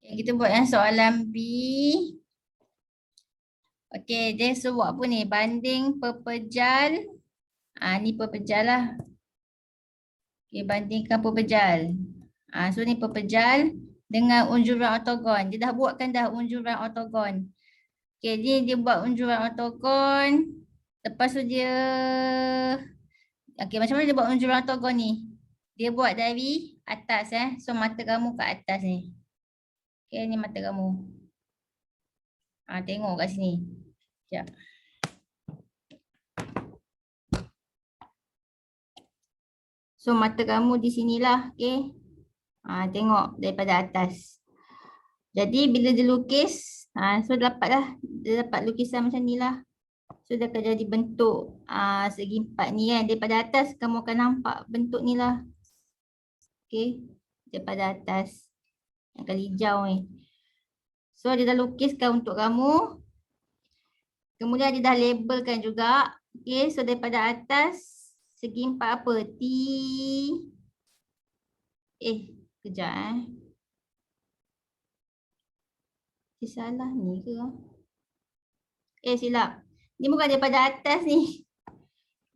Okay, kita buat yang soalan B. Okey, dia suruh buat apa ni? Banding pepejal. Ni pepejal lah. Okey, bandingkan pepejal. So ni pepejal dengan unjuran ortogon. Dia dah buatkan dah unjuran ortogon. Okey, dia buat unjuran ortogon. Lepas tu dia okey, macam mana dia buat unjuran ortogon ni? Dia buat dari atas So mata kamu kat atas ni. Okey, ni mata kamu. Tengok kat sini. Sekejap. So mata kamu di sinilah, okey. Tengok daripada atas. Jadi bila dia lukis, so dia dapat lukisan macam ni lah. So dia akan jadi bentuk segi empat ni kan. Daripada atas kamu akan nampak bentuk ni lah. Okey, daripada atas. Yang kali hijau ni. So dia dah lukiskan untuk kamu. Kemudian dia dah labelkan juga. Okey, so daripada atas segi empat apa? Kejap salah ni ke? Silap. Ni bukan daripada atas ni.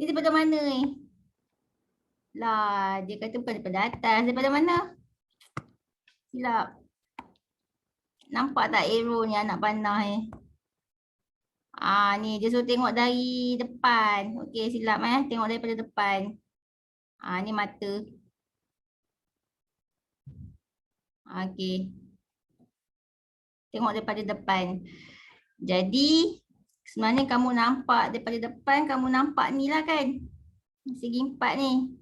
Ni daripada mana ni? Lah, dia kata bukan daripada atas. Daripada mana? Silap. Nampak tak arrow ni anak panah ni? Ni dia suruh tengok dari depan. Okey, silap tengok daripada depan. Ni mata. Okey. Tengok daripada depan. Jadi, sebenarnya kamu nampak daripada depan, kamu nampak ni lah kan? Segi empat ni.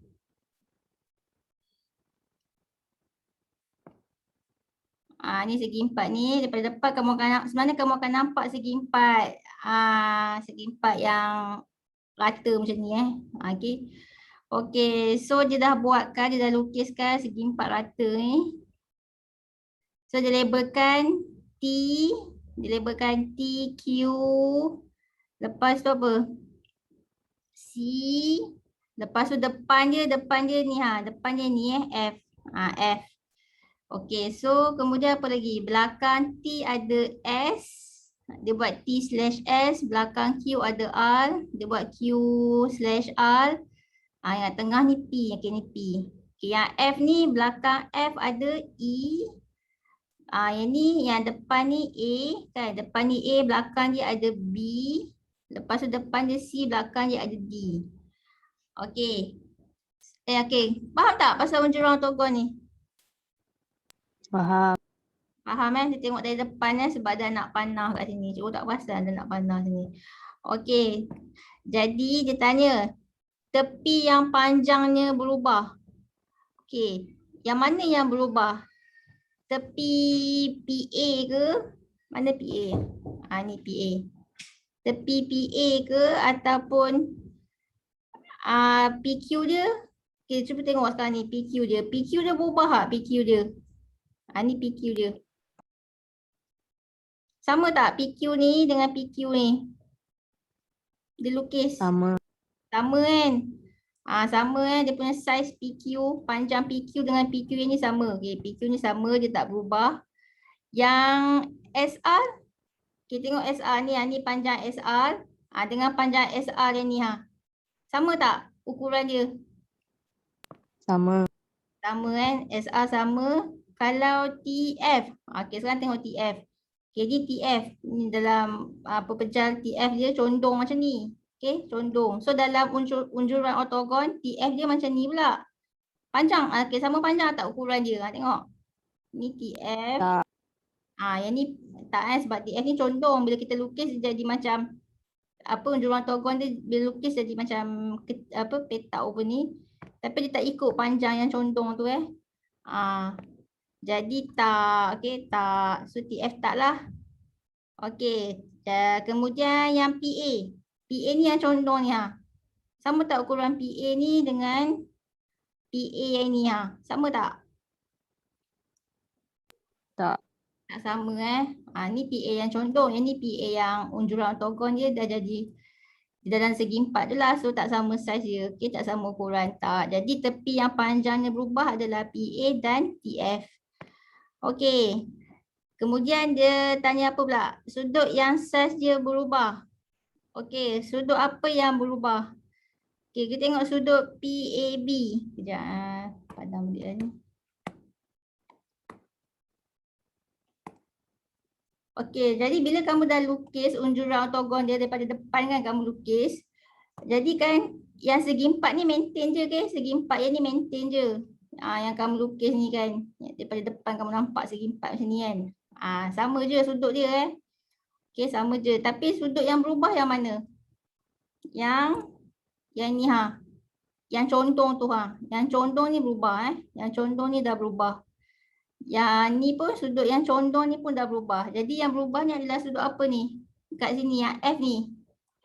Ni segi empat ni. Daripada depan kamu akan sebenarnya kamu akan nampak segi empat. Segi empat yang rata macam ni Okey. Okey, so dia dah buatkan, dia dah lukiskan segi empat rata ni. So dia labelkan T, dia labelkan T, Q. Lepas tu apa? C. Lepas tu depan dia ni depan dia ni F. F. Okey, so kemudian apa lagi? Belakang T ada S. Dia buat T/S. Belakang Q ada R. Dia buat Q/R. Yang tengah ni P. Okey, ni P. Okey, yang F ni belakang F ada E. Yang ni, yang depan ni A. Kan? Depan ni A, belakang dia ada B. Lepas tu depan dia C, belakang dia ada D. Okey. Okey. Faham tak pasal unjuran ortogon ni? Faham. Faham Dia tengok dari depan sebab ada anak panah kat sini. Cikgu tak pasal ada anak panah sini. Okey. Jadi dia tanya, tepi yang panjangnya berubah. Okey. Yang mana yang berubah? Tepi PA ke? Mana PA? Ni PA. Tepi PA ke ataupun PQ dia? Okay, cuba tengok sekarang ni PQ dia. PQ dia berubah tak PQ dia? Ni PQ dia. Sama tak PQ ni dengan PQ ni? Dia lukis. Sama. Sama kan? Sama dia punya size PQ, panjang PQ dengan PQ ni sama. Okay, PQ ni sama, dia tak berubah. Yang SR, kita tengok SR ni, ni panjang SR dengan panjang SR yang ni sama tak ukuran dia? Sama. Sama kan? SR sama. Kalau TF, okay, sekarang tengok TF. Okay, ni TF, ni dalam pepejal TF dia condong macam ni. Okay, condong. So dalam unjuran ortogon, TF dia macam ni pula. Panjang, okay, sama panjang tak ukuran dia? Tengok. Ni TF. Tak. Yang ni tak sebab TF ni condong. Bila kita lukis dia jadi macam unjuran ortogon dia bila lukis jadi macam petak over ni. Tapi dia tak ikut panjang yang condong tu Jadi tak, okay, tak. So TF tak lah. Okay, kemudian yang PA. PA ni yang condong ni sama tak ukuran PA ni dengan PA yang ni sama tak? Tak. Tak sama ni PA yang condong, yang ni PA yang unjuran ortogon dia dah jadi dalam segi empat je lah. So tak sama saiz dia. Okay, tak sama ukuran tak. Jadi tepi yang panjangnya berubah adalah PA dan TF. Okay. Kemudian dia tanya apa pula? Sudut yang saiz dia berubah. Okey, sudut apa yang berubah? Okey, kita tengok sudut PAB. Kejap, padam dia ni. Okey, jadi bila kamu dah lukis unjuran ortogon dia daripada depan kan kamu lukis. Jadi kan yang segi empat ni maintain je ke? Segi empat yang ni maintain je. Yang kamu lukis ni kan. Daripada depan kamu nampak segi empat macam ni kan. Sama je sudut dia Okey, sama je. Tapi sudut yang berubah yang mana? Yang ni Yang condong tu Yang condong ni berubah Yang condong ni dah berubah. Yang ni pun sudut yang condong ni pun dah berubah. Jadi yang berubah ni adalah sudut apa ni? Kat sini yang F ni.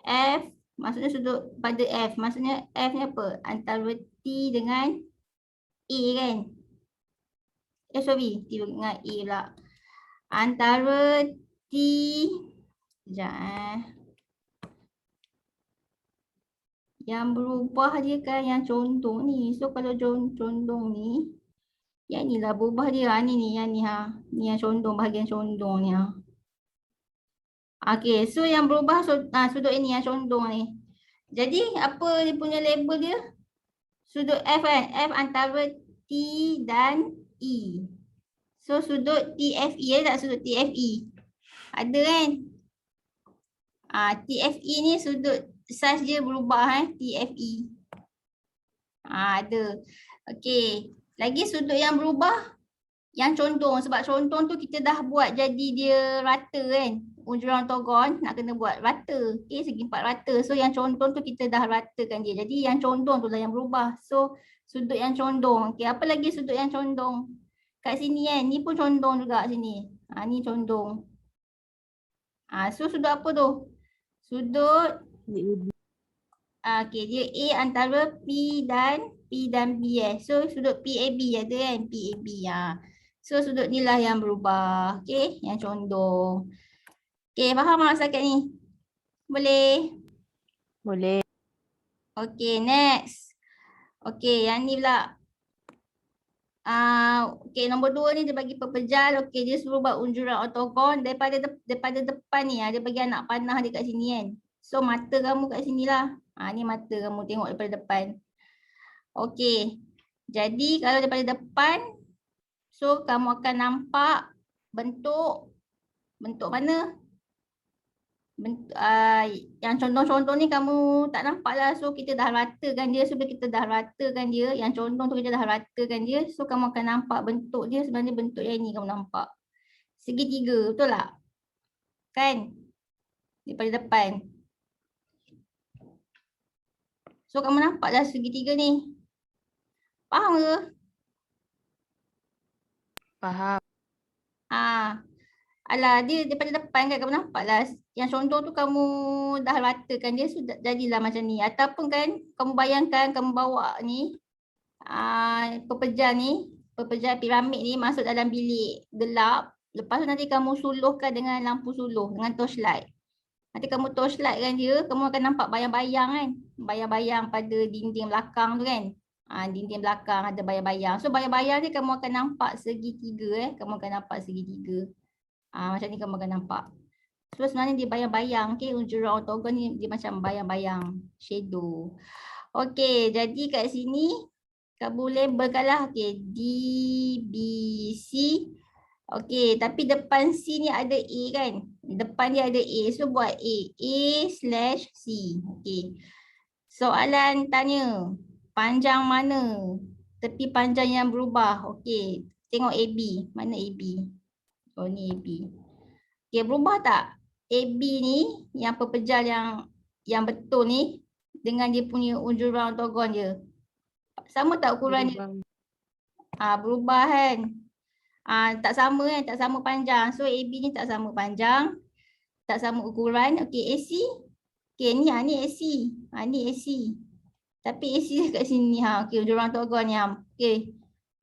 F maksudnya sudut pada F. Maksudnya F ni apa? Antara T dengan A kan? Sorry, T dengan A pula. Antara T, sekejap Yang berubah dia kan yang condong ni. So kalau condong ni, yang ni lah berubah dia. Ni yang ni Ni yang condong, bahagian condong ni Okay, so yang berubah sudut ini yang condong ni. Jadi apa dia punya label dia? Sudut F kan? F antara T dan E. So sudut TFE tak sudut TFE? Ada kan? TFE ni sudut saiz dia berubah TFE. Ada. Okey. Lagi sudut yang berubah yang condong. Sebab condong tu kita dah buat jadi dia rata kan. Unjuran ortogon nak kena buat rata. Okey, segi empat rata. So yang condong tu kita dah ratakan dia. Jadi yang condong tu lah yang berubah. So sudut yang condong. Okey, apa lagi sudut yang condong? Kat sini kan. Ni pun condong juga sini. Ni condong. So sudut apa tu? Sudut okey, dia A antara P dan B So sudut PAB ada kan? PAB So sudut ni lah yang berubah. Okey, yang condong. Okey, faham tak setakat ni? Boleh? Boleh. Okey, next. Okey, yang ni pula. Okey, nombor 2 ni dia bagi pepejal. Okey, dia suruh buat unjuran ortogon daripada depan ni. Dia bagi anak panah dia kat sini kan. So mata kamu kat sini lah. Ni mata kamu tengok daripada depan. Okey. Jadi kalau daripada depan, so kamu akan nampak bentuk mana? Yang condong-condong ni kamu tak nampak lah. So kita dah ratakan dia. So bila kita dah ratakan dia, yang condong tu kita dah ratakan dia. So kamu akan nampak bentuk dia sebenarnya bentuk yang ni kamu nampak. Segitiga, betul tak? Kan? Daripada depan. So kamu nampak dah segitiga ni. Faham ke? Faham. Alah, dia daripada depan kan kamu nampak lah. Yang condong tu kamu dah ratakan dia sudah jadilah macam ni. Ataupun kan kamu bayangkan kamu bawa ni pepejal piramid ni masuk dalam bilik gelap. Lepas tu nanti kamu suluhkan dengan lampu suluh, dengan torchlight. Nanti kamu torchlight kan dia, kamu akan nampak bayang-bayang kan. Bayang-bayang pada dinding belakang tu kan. Dinding belakang ada bayang-bayang. So bayang-bayang ni kamu akan nampak segitiga Kamu akan nampak segitiga. Macam ni kamu akan nampak. So sebenarnya dia bayang-bayang. Okay, unjuran ortogon ni dia macam bayang-bayang. Shadow. Okay, jadi kat sini kamu labelkan lah. Okay, D, B, C. Okay, tapi depan C ni ada A kan. Depan dia ada A. So buat A. A/C. Okay. Soalan tanya. Panjang mana? Tepi panjang yang berubah. Okay. Tengok AB. Mana AB? Oh ni AB. Okay, berubah tak? AB ni yang pepejal yang betul ni dengan dia punya unjuran ortogon dia. Sama tak ukuran dia? Berubah kan? Tak sama kan? Tak sama panjang. So AB ni tak sama panjang. Tak sama ukuran. Okay, AC. Okay, ni AC. Ni AC. Tapi AC kat sini. Okay, unjuran ortogon ni. Okay.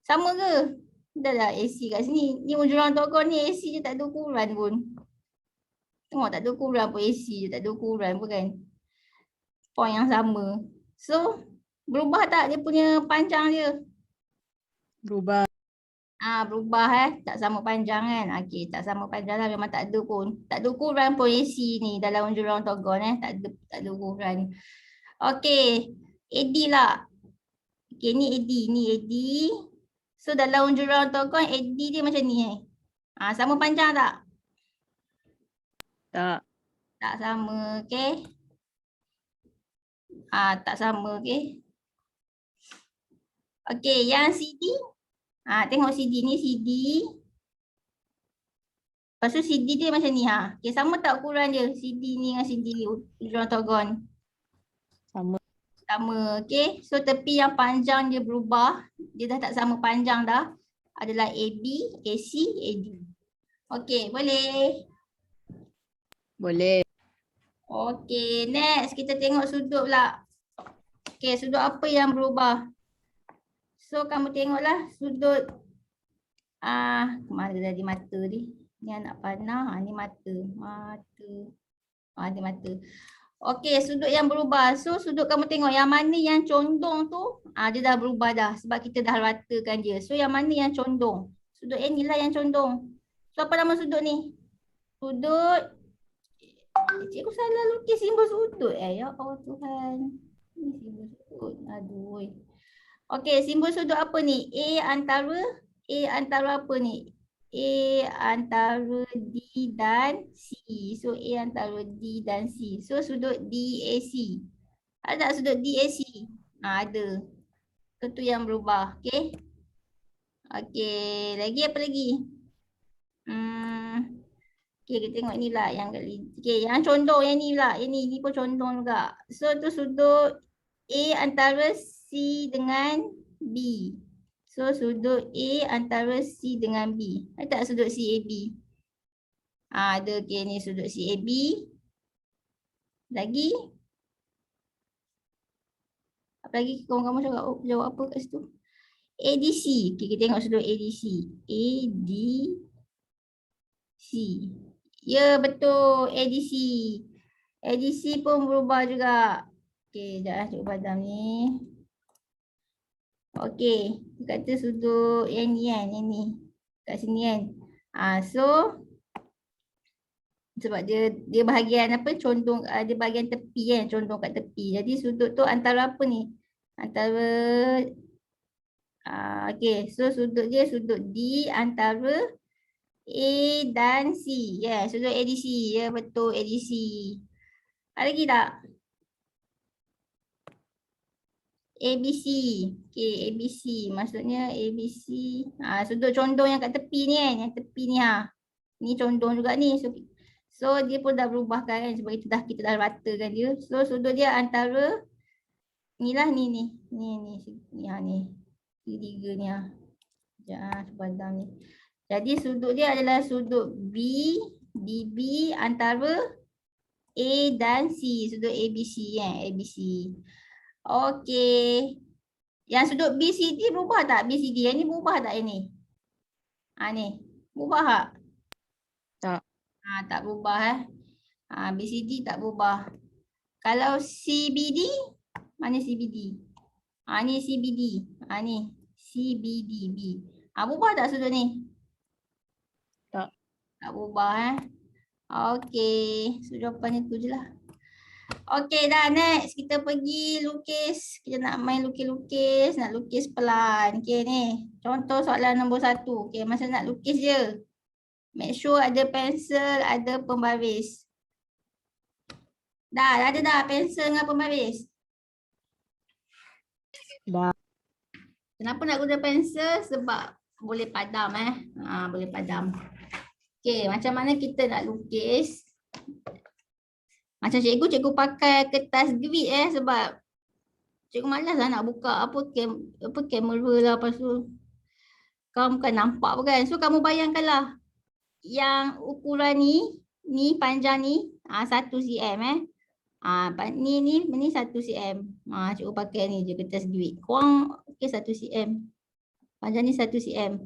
Sama ke? Dah lah AC kat sini. Ni unjuran ortogon ni AC je tak ada ukuran pun. Tengok tak ada ukuran pun AC je tak ada ukuran pun kan. Point yang sama. So berubah tak dia punya panjang dia? Berubah. Berubah tak sama panjang kan. Okey, tak sama panjang lah, memang tak ada pun. Tak ada ukuran pun AC ni dalam jurang ortogon tak ada ukuran. Okey, AD lah. Okey, ni AD. So dalam jurang ortogon AD dia macam ni sama panjang tak? Tak. Tak sama, okey. Tak sama, okey. Okey, yang CD. Tengok CD ni CD. Lepas tu CD dia macam ni Okey, sama tak ukuran dia CD ni dengan CD jurang ortogon? Sama. Sama, okey. So tepi yang panjang dia berubah. Dia dah tak sama panjang dah. Adalah AB, AC, AD. Okey, boleh. Boleh. Okey, next kita tengok sudut pula. Okey, sudut apa yang berubah? So kamu tengoklah sudut mana tadi mata ni? Ni anak panah, ni mata. Ni mata. Okey, sudut yang berubah. So sudut kamu tengok yang mana yang condong tu, dia dah berubah dah sebab kita dah ratakan dia. So yang mana yang condong? Sudut yang ni lah yang condong. So apa nama sudut ni? Sudut. Cikgu salah lukis simbol sudut. Ya Allah Tuhan. Ni simbol sudut. Aduh. Okey, simbol sudut apa ni? A antara apa ni? A antara D dan C. So A antara D dan C. So sudut DAC. Ada tak sudut DAC? Ada. Itu yang berubah. Okey. Okey, lagi apa lagi? Okey, kita tengok ni lah yang kali. Okey, yang condong yang ni pula. Ini pun condong juga. So tu sudut A antara C dengan B. So sudut A antara C dengan B. Ada tak sudut CAB? Ada. Okey, ni sudut CAB. Lagi? Apa lagi kamu jawab apa kat situ? ADC. Okey, kita tengok sudut ADC. ADC. Ya, betul. ADC. ADC pun berubah juga. Okey, sekejap cikgu padam ni. Okey, kata sudut yang ni kan, yang ni. Kat sini kan. So sebab dia bahagian apa condong, dia bahagian tepi kan, condong kat tepi. Jadi sudut tu antara apa ni? Antara okey, so sudut dia sudut D antara A dan C. Ya, sudut ADC. Ya, betul ADC. Ada lagi tak? ABC. Okey, ABC. Maksudnya ABC. Sudut condong yang kat tepi ni kan. Yang tepi ni Ni condong juga ni. So dia pun dah berubahkan kan. Sebab kita dah ratakan dia. So sudut dia antara ni lah ni. Ni. Tiga ni Sekejap sepadam ni. Jadi sudut dia adalah sudut B, DB antara A dan C. Sudut ABC kan. ABC. Okey. Yang sudut BCD berubah tak? BCD yang ni berubah tak yang ni? Ni. Berubah tak? Tak. Tak berubah BCD tak berubah. Kalau CBD, mana CBD? Ni CBD. Ni CBD B. Berubah tak sudut ni? Tak. Tak berubah Okey. So jawapan itu je lah. Okey dah, next kita pergi lukis. Kita nak main lukis-lukis, nak lukis pelan. Okey ni, contoh soalan nombor 1. Okey, masa nak lukis je. Make sure ada pensel, ada pembaris. Dah ada dah pensel dengan pembaris? Dah. Kenapa nak guna pensel? Sebab boleh padam boleh padam. Okey, macam mana kita nak lukis? Macam cikgu pakai kertas grid sebab cikgu malas lah nak buka kamera lah, lepas tu kamu bukan nampak pun kan. So kamu bayangkanlah yang ukuran ni panjang ni 1 cm ni 1 cm. Cikgu pakai ni je kertas grid. Korang 1 cm. Panjang ni 1 cm.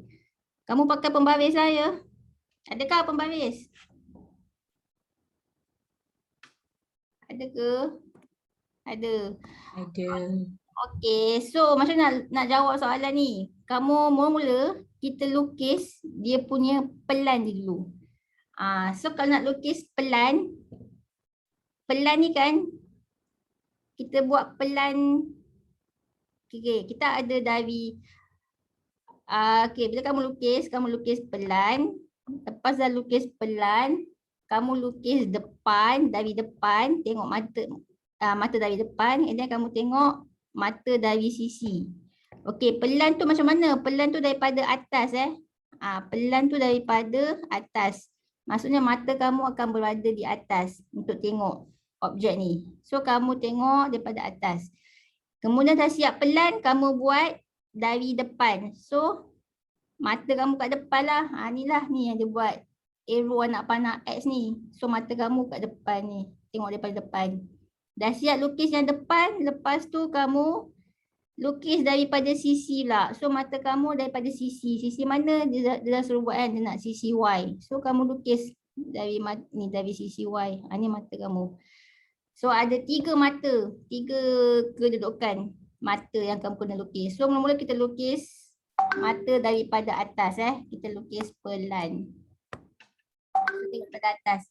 Kamu pakai pembaris lah ya. Adakah pembaris? Ada ke? Ada. Ada. Okey, so macam nak jawab soalan ni. Kamu mula-mula kita lukis dia punya pelan dia dulu. So kalau nak lukis pelan ni kan kita buat pelan. Okay, kita ada dari okay, bila kamu lukis pelan. Lepas dah lukis pelan, kamu lukis depan, dari depan, tengok mata dari depan, and then kamu tengok mata dari sisi. Okey, pelan tu macam mana? Pelan tu daripada atas pelan tu daripada atas. Maksudnya mata kamu akan berada di atas untuk tengok objek ni. So kamu tengok daripada atas. Kemudian dah siap pelan, kamu buat dari depan. So mata kamu kat depan lah. Ni yang dia buat arrow anak panah X ni. So mata kamu kat depan ni. Tengok daripada depan. Dah siap lukis yang depan. Lepas tu kamu lukis daripada sisi lah. So mata kamu daripada sisi. Sisi mana dia dah suruh buat kan. Dia nak sisi Y. So kamu lukis dari sisi Y. Ni mata kamu. So ada 3 mata. 3 kedudukan mata yang kamu kena lukis. So mula-mula kita lukis mata daripada atas kita lukis pelan. So, tengok daripada atas.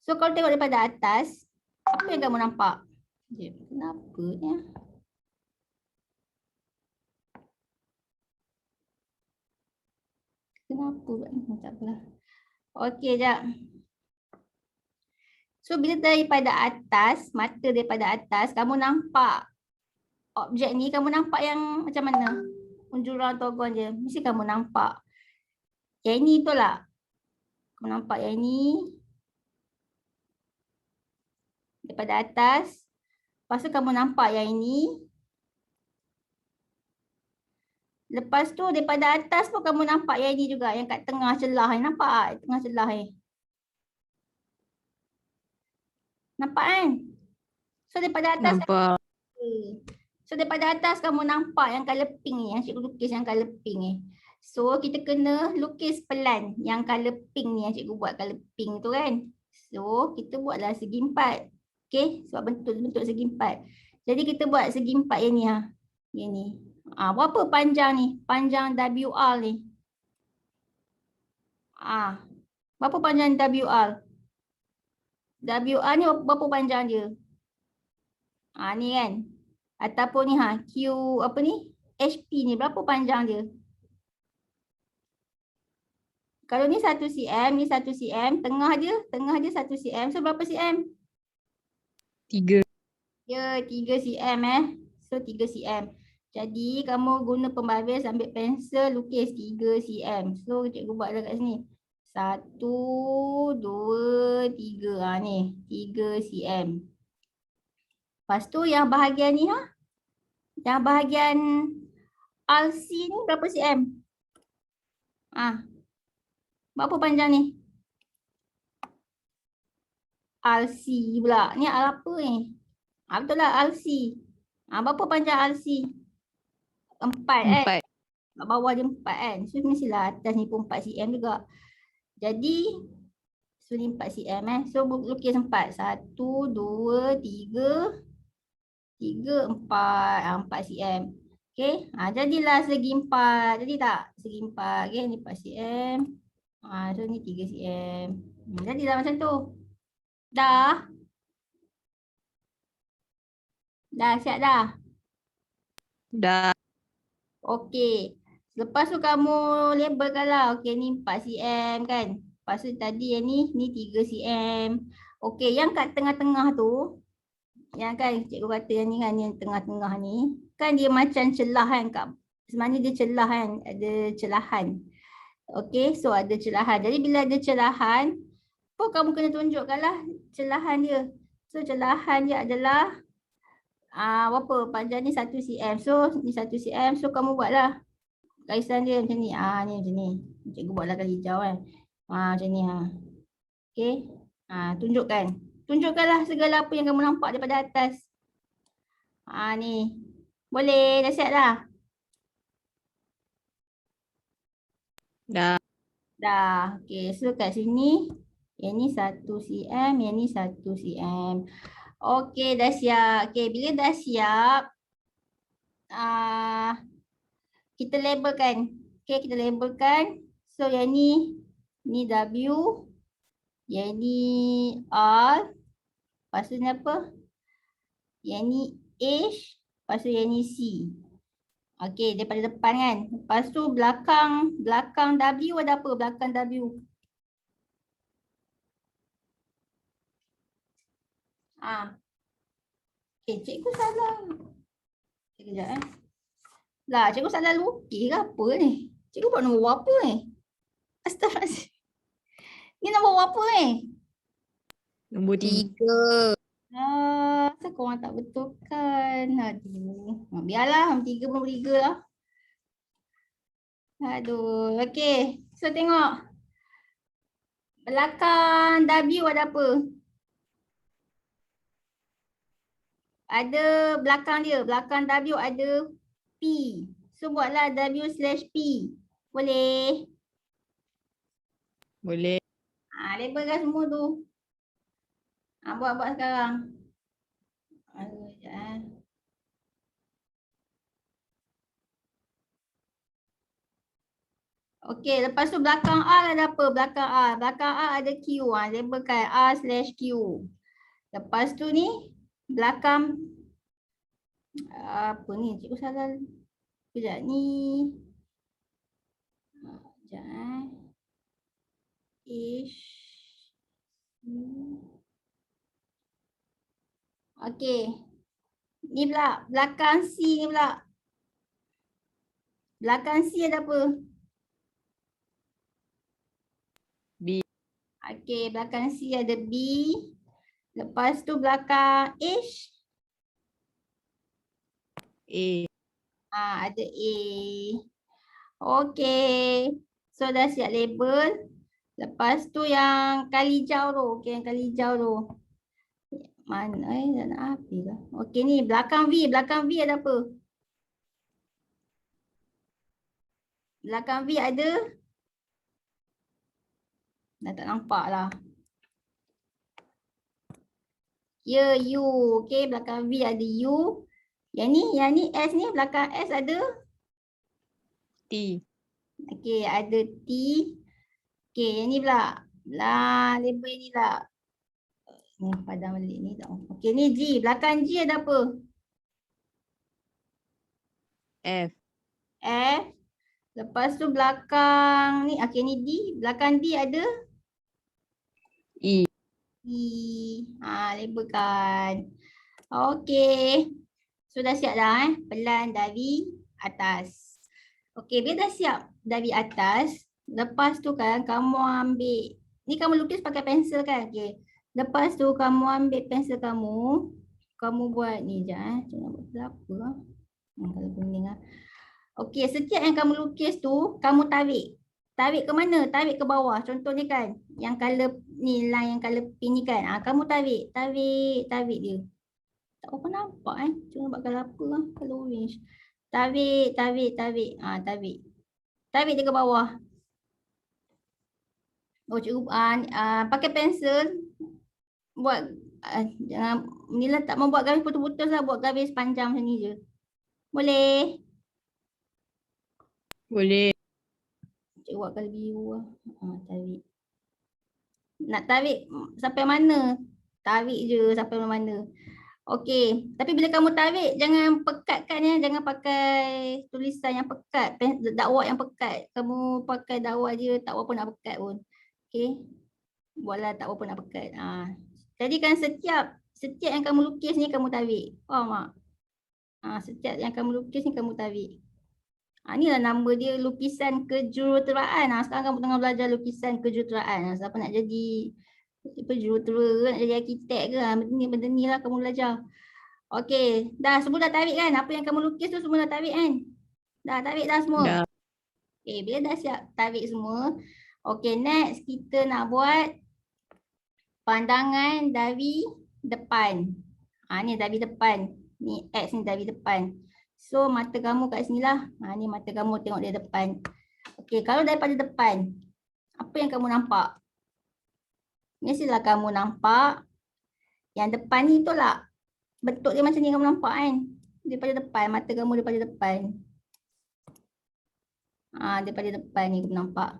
So kalau tengok daripada atas, apa yang kamu nampak? Kenapa ni? Kenapa? Tak apalah. Okey, jap. So bila daripada atas, mata daripada atas, kamu nampak objek ni, kamu nampak yang macam mana? Unjuran togon je. Mesti kamu nampak. Yang ni tu lah. Kamu nampak yang ni. Daripada atas. Lepas tu kamu nampak yang ini. Lepas tu daripada atas pun kamu nampak yang ini juga. Yang kat tengah celah ni. Nampak tak? Tengah celah ni. Nampak kan? So daripada atas. Nampak. So daripada atas kamu nampak yang colour pink ni. Yang cikgu lukis yang colour pink ni. So kita kena lukis pelan. Yang colour pink ni. Yang cikgu buat colour pink tu kan. So kita buatlah segi 4. Okay. Sebab bentuk segi 4. Jadi kita buat segi 4 yang ni. Yang ni. Berapa panjang ni? Panjang WR ni. Berapa panjang WR? WR ni berapa panjang dia? Ni kan. Ataupun ni Q apa ni? HP ni berapa panjang dia? Kalau ni 1 cm, ni 1 cm, tengah dia 1 cm. So berapa cm? 3. Ya, 3 cm So 3 cm. Jadi kamu guna pembaris, ambil pensel, lukis 3 cm. So cikgu buat dekat sini. 1, 2, 3. Ni 3 cm. Lepas tu yang bahagian ni yang bahagian RC ni berapa cm? Berapa panjang ni? RC pula. Ni apa ni? Betul lah RC. Berapa panjang RC? 4 kan? Kat bawah dia 4 kan? So mestilah atas ni pun 4 cm juga. Jadi so ni 4 cm So lukis 4. 1, 2, 3, 4. 4 cm. Okay. Jadilah segi 4. Jadi tak? Segi 4. Okay. Ni 4 cm. So ni 3 cm. Jadilah macam tu. Dah? Dah siap dah? Dah. Okey. Lepas tu kamu labelkan lah. Okey ni 4 cm kan. Lepas tu tadi yang ni 3 cm. Okey yang kat tengah-tengah tu. Yang kan cikgu kata yang ni kan, yang tengah-tengah ni. Kan dia macam celah kan kak. Sebenarnya dia celah kan. Ada celahan. Okey so ada celahan. Jadi bila ada celahan. Pun kamu kena tunjukkan lah celahan dia. So celahan dia adalah. Berapa? Panjang ni 1 cm. So ni 1 cm. So kamu buatlah. Garisan dia macam ni. Ni macam ni. Cikgu buatlah kali hijau kan. Macam ni Okey. Tunjukkan. Tunjukkanlah segala apa yang kamu nampak daripada atas. Ni. Boleh. Dah siap dah? Dah. Dah. Okey. So kat sini. Yang ni 1 cm. Yang ni 1 cm. Okey. Dah siap. Okey. Bila dah siap. Kita labelkan. Okay, kita labelkan. So yang ni W, yang ni R, lepas tu ni apa? Yang ni H, lepas tu yang ni C. Okay, daripada depan kan. Lepas tu belakang W ada apa? Belakang W. Okay, cikgu salah. Sekejap Lah, cikgu salah lukis ke apa ni? Cikgu buat nombor apa ni? Astaghfirullahaladzim. Ni nombor apa ni? Nombor 3. Asal korang tak betulkan? Aduh. Biarlah, nombor 3 pun nombor 3 lah. Aduh, okay. So tengok. Belakang W ada apa? Ada belakang dia. Belakang W ada P. So buatlah W/P. Boleh? Boleh. Labelkan semua tu. Buat sekarang. Aduh, sekejap Okey, lepas tu belakang R ada apa? Belakang R. Belakang R ada Q. Labelkan R/Q. Lepas tu ni, belakang apa ni? Cikgu salah. Sekejap ni. Sekejap Ish. Okey. Ni pula, belakang C ni pula. Belakang C ada apa? B. Okey, belakang C ada B. Lepas tu belakang H. A. Ada A. Okey. So dah siap label. Lepas tu yang kali hijau tu. Okey, yang kali hijau tu. Mana dah nak habis lah. Okey ni belakang V. Belakang V ada apa? Belakang V ada. Dah tak nampak lah. Ya, U. Okey, belakang V ada U. Yang ni S ni. Belakang S ada. T. Okey, ada T. Okey, yang ni pula. Lah, label ni lah. Ni padam balik ni tak. Okey, ni G. Belakang G ada apa? F. F. Lepas tu belakang ni. Okey, ni D. Belakang D ada? E. E. Labelkan. Okey. So dah siap dah Pelan dari atas. Okey, bila dah siap dari atas, lepas tu kan kamu ambil, ni kamu lukis pakai pensel kan? Okey. Lepas tu kamu ambil pensel kamu, kamu buat ni je Jangan buat apa lah. Kalau kuning lah. Okey, setiap yang kamu lukis tu, kamu tarik. Tarik ke mana? Tarik ke bawah. Contohnya kan, yang color ni, line yang color pink ni kan. Kamu tarik. Tarik dia. Tak apa nampak Cuma buat kalau apa lah. Kalau orange. Tarik. Tarik dia ke bawah. Oh cikgu pakai pensel. Buat jangan ni lah tak mau buat garis putus-putus lah. Buat garis panjang macam ni je. Boleh? Boleh. Cikgu buat kalau biru lah. Tarik. Nak tarik sampai mana? Tarik je sampai mana. Okey, tapi bila kamu tarik jangan pekatkan jangan pakai tulisan yang pekat, dakwah yang pekat. Kamu pakai dakwah je tak apa nak pekat pun. Okey. Buatlah tak apa nak pekat. Jadi kan setiap yang kamu lukis ni kamu tarik. Faham tak? Setiap yang kamu lukis ni kamu tarik. Inilah nama dia lukisan kejuruteraan. Sekarang kamu tengah belajar lukisan kejuruteraan. Siapa nak jadi jurutera, nak jadi arkitek ke? Benda ni lah kamu belajar. Okey, dah semua dah tarik kan? Apa yang kamu lukis tu semua dah tarik kan? Dah tarik dah semua? Dah. Okey, bila dah siap tarik semua. Okey, next kita nak buat pandangan dari depan. Ni dari depan. Ni X ni dari depan. So mata kamu kat sini lah. Ni mata kamu tengok dari depan. Okey, kalau daripada depan, apa yang kamu nampak? Mestilah kamu nampak yang depan ni tu lah. Bentuk dia macam ni kamu nampak kan? Daripada depan, mata kamu daripada depan. Daripada depan ni kamu nampak.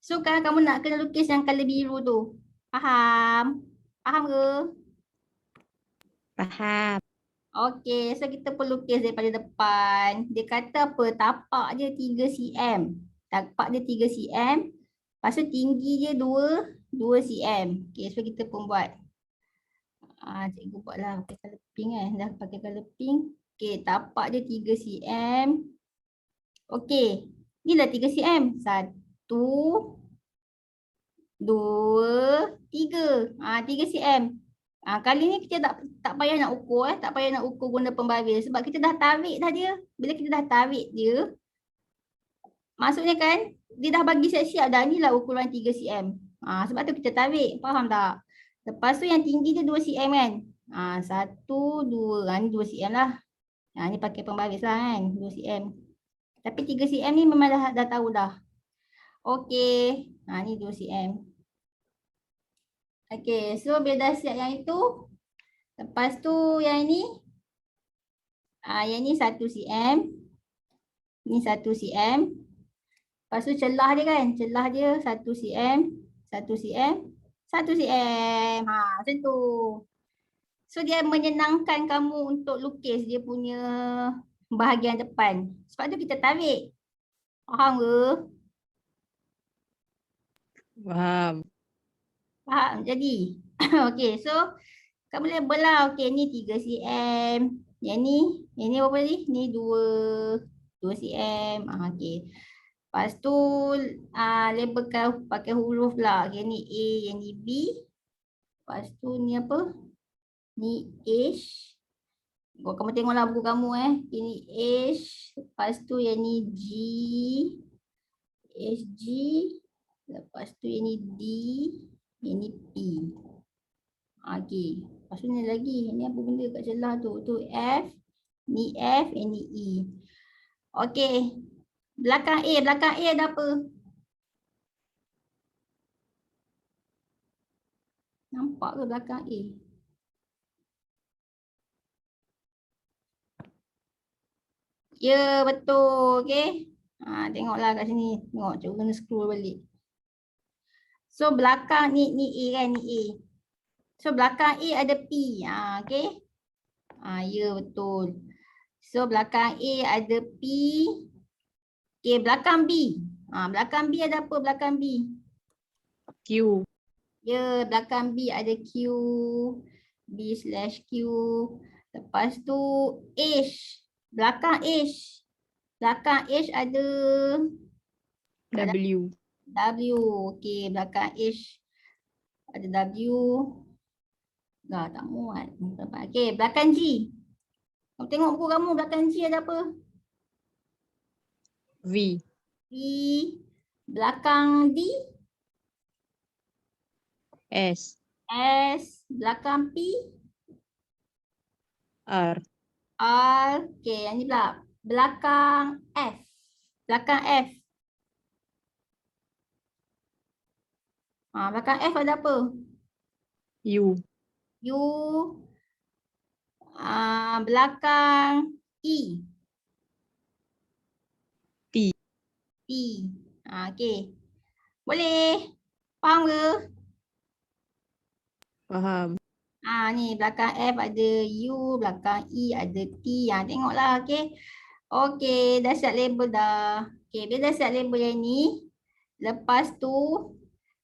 So kan kamu nak kena lukis yang colour biru tu. Faham? Faham ke? Faham. Okey, so kita pun lukis daripada depan. Dia kata apa? Tapak dia 3 cm. Tapak dia 3 cm. Lepas tu tinggi dia 2 cm. Okey, so kita pun buat. Cikgu buatlah pakai colour pink kan. Dah pakai colour pink. Okey, tapak dia 3 cm. Okey, inilah 3 cm. 1, 2, 3. 3 cm. Kali ni kita tak payah nak ukur tak payah nak ukur guna pembaris sebab kita dah tarik dah dia. Bila kita dah tarik dia, maksudnya kan dia dah bagi siap-siap dah inilah ukuran 3 cm. Sebab tu kita tarik, faham tak? Lepas tu yang tinggi dia 2 cm kan. 1, 2, ni 2 cm lah. Ni pakai pembaris lah kan, 2 cm. Tapi 3 cm ni memang dah tahu dah. Okey, ni 2 cm. Okey, so bila dah siap yang itu, lepas tu yang ini, yang ni 1 cm. Ni 1 cm. Lepas tu celah dia kan, celah dia 1 cm, 1 cm, 1 cm. Macam tu. So dia menyenangkan kamu untuk lukis dia punya bahagian depan. Sebab tu kita tarik. Faham ke? Faham. Faham jadi? Okey, so kamu label lah. Okey, ni 3 cm. Yang ni berapa ni? Ni 2 cm. Okey. Lepas tu labelkan pakai huruf lah. Yang ni A, yang ni B. Lepas tu ni apa? Ni H. Kamu tengoklah buku kamu Ini H. Lepas tu yang ni G. HG. Lepas tu yang ni D. Yang ni P. Okey. Lepas tu ni lagi. Ni apa benda kat celah tu? Tu F. Ni F. Yang ni E. Okey. Belakang A. Belakang A ada apa? Nampak ke belakang A? Ya, betul. Okey. Tengoklah kat sini. Tengok, cuba kena scroll balik. So belakang ni A kan, ni A. So belakang A ada P. Okey. Ya, betul. So belakang A ada P. Okey, belakang B. Belakang B ada apa belakang B? Q. Ya, belakang B ada Q. B/Q. Lepas tu H. Belakang H. Belakang H ada W. W. Okey, belakang H ada W. Dah tak muat. Okey, belakang G. Kamu tengok buku kamu, belakang G ada apa? V. V. Belakang D. S. S. Belakang P. R. R. Okey, yang ni pula. Belakang F. Belakang F. Belakang F ada apa? U. U. Belakang E. P. P. Okey. Boleh? Faham ke? Faham. Ni belakang F ada U, belakang E ada T. Tengoklah, okey. Okey, dah siap label dah. Okey, bila dah siap label yang ni, lepas tu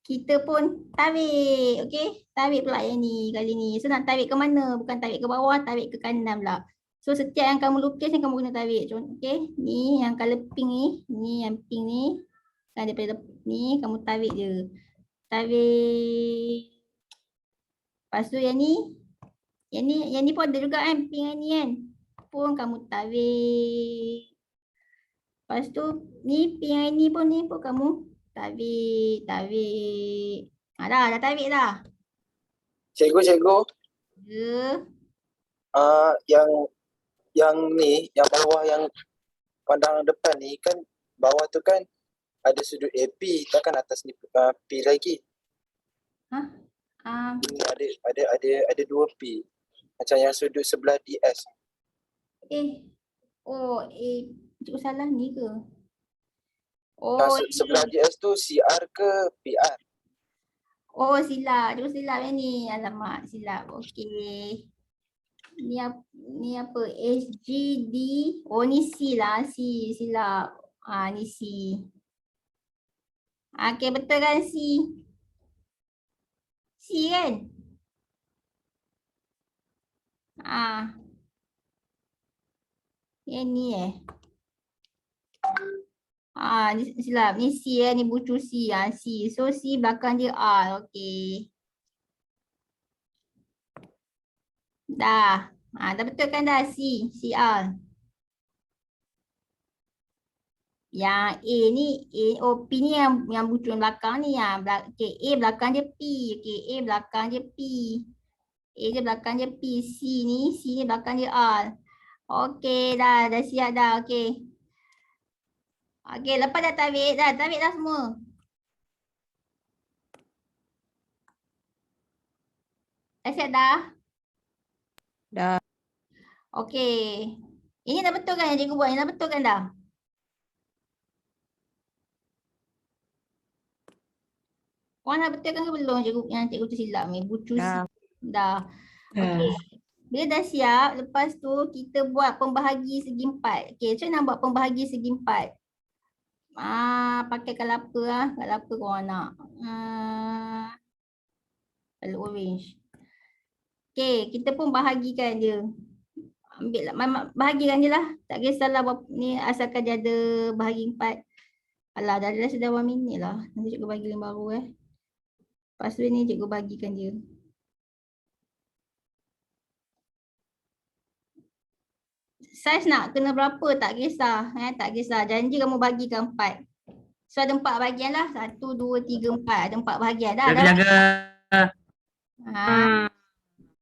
kita pun tarik, okey? Tarik pula yang ni kali ni. So nak tarik ke mana? Bukan tarik ke bawah, tarik ke kanan pula. So setiap yang kamu lukis ni kamu kena tarik. Okey, ni yang colour pink ni yang pink ni. Kan daripada ni kamu tarik je. Tarik. Lepas tu yang ni pun ada juga kan, pink yang ni kan. Pun kamu tarik. Lepas tu ni pink yang ni pun kamu tarik. Dah tarik dah. Cikgu. Ya. Yang ni, yang bawah yang pandang depan ni kan, bawah tu kan ada sudut AP, takkan atas ni P lagi. Ini ada 2 P. Macam yang sudut sebelah DS. Oh, cikgu salah ni ke? Oh, sebelah GS tu CR ke PR? oh silap. Terus silap yang ni. Alamak, silap. Okey. Ni apa? SGD. Oh, ni C lah. C. Silap. Ni C. Okey, betul kan C? C kan? Yang ni ni silap. Ni C ni bucu C. C. So C belakang dia R. Okey. Dah. Dah betul kan dah C. CR. Yang A ni, P ni yang bucu belakang ni. Okay, A belakang dia P. Okay, A belakang dia P. A dia belakang dia P. C ni belakang dia R. Okey, dah siap dah. Okey. Okey, lepas dah tarik dah semua. Dah siap dah? Dah. Okey. Ini dah betul kan yang cikgu buat? Ini dah betul kan dah? Korang dah betul kan ke belum yang cikgu tersilap ni? Bucu Dah. Dah. Okey. Bila dah siap, lepas tu kita buat pembahagi segi empat. Okey, macam mana nak buat pembahagi segi empat? Pakai color apa Color apa korang nak? Color orange. Okey, kita pun bahagikan dia. Ambil lah, bahagikan je lah. Tak kisahlah ni asalkan dia ada bahagi empat. Alah, dah sudah 1 minit lah. Nanti cikgu bagi link baru Lepas tu ni cikgu bagikan dia. Saiz nak kena berapa tak kisah. Tak kisah. Janji kamu bagikan 4. So ada 4 bahagian lah. 1, 2, 3, 4. Ada 4 bahagian. Dah. Jaga-jaga. Ha.